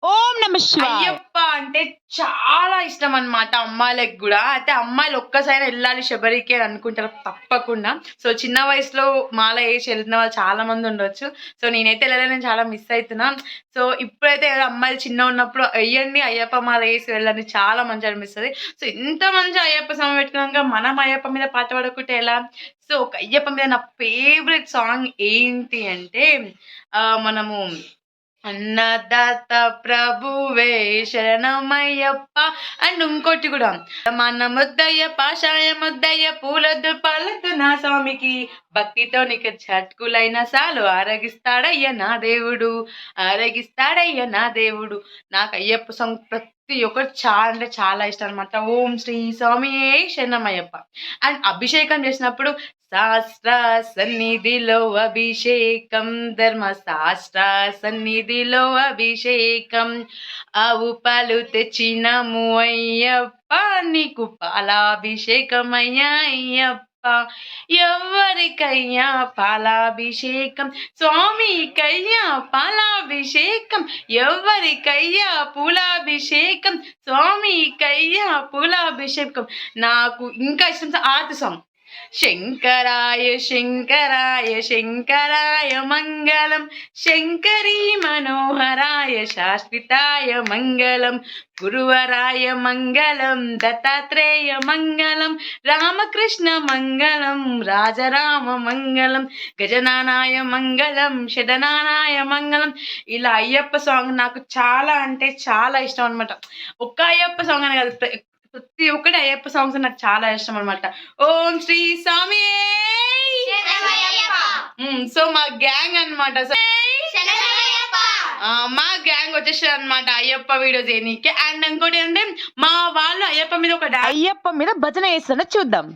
ఓం నమ శివాయ. అయ్యప్ప అంటే చాలా ఇష్టం అన్నమాట అమ్మాయిలకు కూడా. అయితే అమ్మాయిలు ఒక్కసారి వెళ్ళాలి శబరికి అని అనుకుంటారు తప్పకుండా. సో చిన్న వయసులో మాల వేసి వెళ్తున్న వాళ్ళు చాలా మంది ఉండొచ్చు. సో నేనైతే వెళ్ళలేదు, నేను చాలా మిస్ అవుతున్నా. సో ఇప్పుడైతే అమ్మాయిలు చిన్న ఉన్నప్పుడు వెయ్యండి అయ్యప్ప మాల వేసి వెళ్ళండి, చాలా మంచి అనిపిస్తుంది. సో ఇంత మంచి అయ్యప్ప స్వామి పెట్టుకున్నాక మనం అయ్యప్ప మీద పాట పాడుకుంటే ఎలా? సో ఒక అయ్యప్ప మీద నా ఫేవరెట్ సాంగ్ ఏంటి అంటే మనము అన్నదాత ప్రభువే శరణమయ్యప్ప అండ్ ఇంకోటి కూడా మన ముద్దయ్య పాషాయ ముద్దయ్య పూలద్దు పల్లద్దు నా స్వామికి భక్తితో నీకు చట్కులైన సాలు ఆరగిస్తాడయ్య నా దేవుడు, ఆరగిస్తాడయ్య నా దేవుడు. నాకు అయ్యప్ప సాంగ్ ప్రతి ఒక్కరు చాలా అంటే చాలా ఇష్టం అనమాట. ఓం శ్రీ స్వామి శరణమయ్యప్ప. అండ్ అభిషేకం చేసినప్పుడు శాస్త్ర సన్నిధిలో అభిషేకం, ధర్మ శాస్త్ర సన్నిధిలో అభిషేకం, ఆవు పాలు తెచ్చినము అయ్యప్ప, నీకు పాలాభిషేకం అయ్యా అయ్యప్ప. ఎవరికయ్యా పాలాభిషేకం, స్వామికయ్యా పాలాభిషేకం, ఎవరికయ్యా పూలాభిషేకం, స్వామికయ్యా పూలాభిషేకం. నాకు ఇంకా ఇష్టం ఆర్తి సాంగ్. శంకరాయ శంకరాయ శంకరాయ మంగళం, శంకరీ మనోహరాయ శాశ్వతాయ మంగళం, గురువరాయ మంగళం, దత్తాత్రేయ మంగళం, రామకృష్ణ మంగళం, రాజరామ మంగళం, గజనానాయ మంగళం, షడనానాయ మంగళం. ఇలా అయ్యప్ప సాంగ్ నాకు చాలా అంటే చాలా ఇష్టం అనమాట. ఒక్క అయ్యప్ప సాంగ్ అని కాదు, ప్రతి ఒక్కటి అయ్యప్ప సాంగ్స్ నాకు చాలా ఇష్టం అనమాట. ఓం శ్రీ స్వామి. సో మా గ్యాంగ్ అనమాట, మా గ్యాంగ్ వచ్చేసి అనమాట అయ్యప్ప వీడియో చేయనీకి. అండ్ ఇంకోటి అంటే మా వాళ్ళు అయ్యప్ప మీద ఒక అయ్యప్ప మీద భజన వేస్తున్నా చూద్దాం.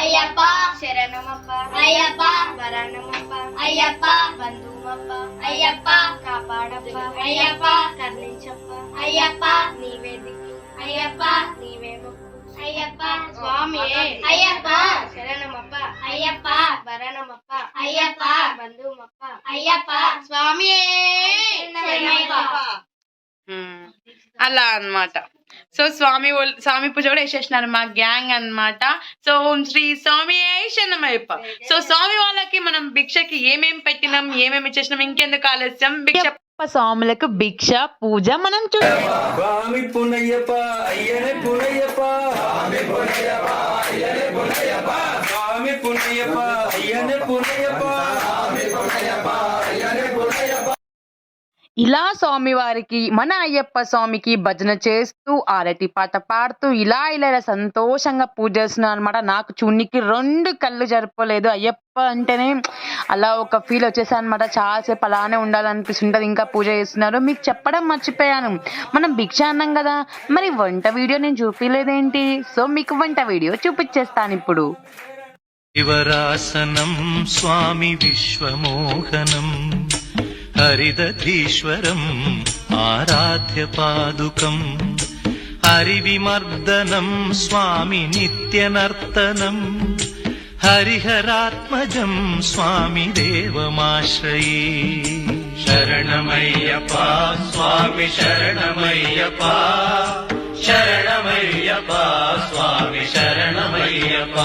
అయ్యప్ప శరణమప్ప, అయ్యప్ప వరణమప్ప, అయ్యప్ప బంధుమప్ప, అయ్యప్ప కాపాడప్ప, అయ్యప్ప కర్ణించప్ప, అయ్యప్ప నీవే దిక్కు, అయ్యప్ప నీవే ముక్కు, అయ్యప్ప స్వామి, అయ్యప్ప శరణమప్ప, అయ్యప్ప వరణమప్ప, అయ్యప్ప బంధుమప్ప, అయ్యప్ప స్వామి శరణమప్ప. అలా అన్నమాట. సో స్వామి పూజ కూడా వేసేసినారు మా గ్యాంగ్ అన్నమాట. సో ఓం శ్రీ స్వామి శరణమయ్యప్ప. సో స్వామి వాళ్ళకి మనం భిక్షకి ఏమేం పెట్టినాం, ఏమేమి ఇచ్చేసినాం, ఇంకెందుకు ఆలస్యం భిక్ష స్వాములకు భిక్ష పూజ మనం చూద్దాం. ఇలా స్వామివారికి మన అయ్యప్ప స్వామికి భజన చేస్తూ ఆరటి పాట పాడుతూ ఇలా ఇలా సంతోషంగా పూజ చేస్తున్నాను అనమాట. నాకు చూనికి 2 కళ్ళు జరపలేదు. అయ్యప్ప అంటేనే అలా ఒక ఫీల్ వచ్చేసాను అనమాట. చాలాసేపు అలానే ఉండాలనిపిస్తుంటది. ఇంకా పూజ చేస్తున్నారు. మీకు చెప్పడం మర్చిపోయాను, మనం భిక్ష అన్నాం కదా, మరి వంట వీడియో నేను చూపించలేదేంటి? సో మీకు వంట వీడియో చూపించేస్తాను ఇప్పుడు. శివరాసనం స్వామి విశ్వమోహనం హరిదధీశ్వరం ఆరాధ్య పాదుకం హరివిమర్దనం స్వామి నిత్యనర్తనం హరిహరాత్మజం స్వామి దేవమాశ్రయే. శరణమయ్యప్ప స్వామి శరణమయ్యప్ప, శరణమయ్యప్ప స్వామి శరణమయ్యప్ప.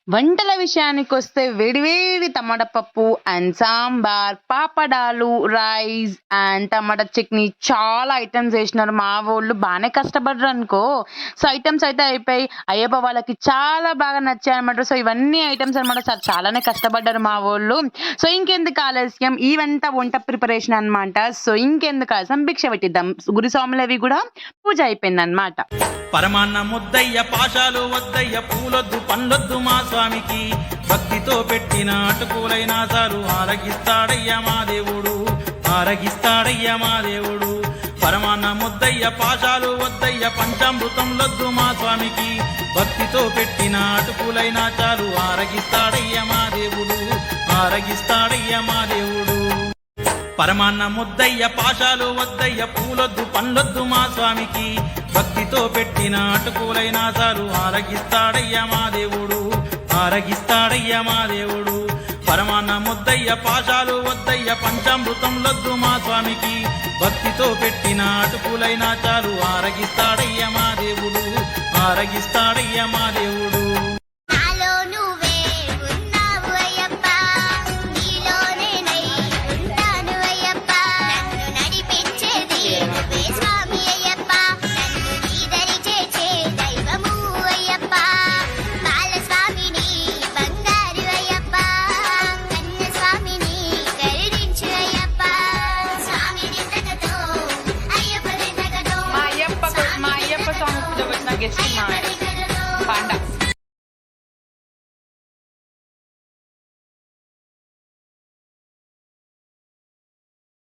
వంటల విషయానికి వస్తే వేడివేడి టమాటా పప్పు అండ్ సాంబార్, పాపడాలు, రైస్ అండ్ టమాటా చట్నీ, చాలా ఐటమ్స్ వేసినారు. మా వాళ్ళు బాగానే కష్టపడ్డారు అనుకో. సో ఐటమ్స్ అయితే అయిపోయి అయ్యప్ప వాళ్ళకి చాలా బాగా నచ్చాయి అనమాట. సో ఇవన్నీ ఐటమ్స్ అనమాట, చాలానే కష్టపడ్డారు మా వాళ్ళు. సో ఇంకెందుకు ఆలస్యం, ఈ వంట ప్రిపరేషన్ అనమాట. సో ఇంకెందుకు ఆలస్యం భిక్ష పెట్టిద్దాం. గురుస్వాములవి కూడా పూజ అయిపోయింది అనమాట. పరమాన్న ముద్దయ్య పాశాలు వద్దయ్య, పూలొద్దు పండ్లొద్దు మా స్వామికి, భక్తితో పెట్టిన అటుకులైనా చాలు ఆరగిస్తాడయ్య మా దేవుడు, ఆరగిస్తాడయ్య మా దేవుడు. పరమాన్న ముద్దయ్య పాశాలు వద్దయ్య, పంచామృతంలొద్దు మా స్వామికి, భక్తితో పెట్టిన అటుకులైనా చాలు ఆరగిస్తాడయ్య మా దేవుడు, ఆరగిస్తాడయ్య మా దేవుడు. పరమాన్న ముద్దయ్య పాశాలు వద్దయ్య, పూలొద్దు పండ్లొద్దు మా స్వామికి, భక్తితో పెట్టిన అటుకులైనా చాలు ఆరగిస్తాడయ్య మా దేవుడు, ఆరగిస్తాడయ్య మా దేవుడు. పరమాన్న ముద్దయ్య పాశాలు వద్దయ్య, పంచామృతంలొద్దు మా స్వామికి, భక్తి భక్తితో పెట్టిన అటుకులైనా చాలు ఆరగిస్తాడయ్య మా దేవుడు, ఆరగిస్తాడయ్య మా దేవుడు. నాలో నువ్వే ఉన్నావు అయ్యప్ప, నీలోనే నై ఉంటాను అయ్యప్ప, నన్ను నడిపించేది నువ్వే స్వామి అయ్యప్ప, నన్ను నీదరి చేర్చే దైవము అయ్యప్ప, బాలస్వామిని బంగారు అయ్యప్ప, కన్న స్వామిని కరుణించు అయ్యప్ప, స్వామి దింతకతో అయ్యప్ప దింతకతో మా అయ్యప్ప స్వామి పూజ పెట్టిన గెస్ట్ మా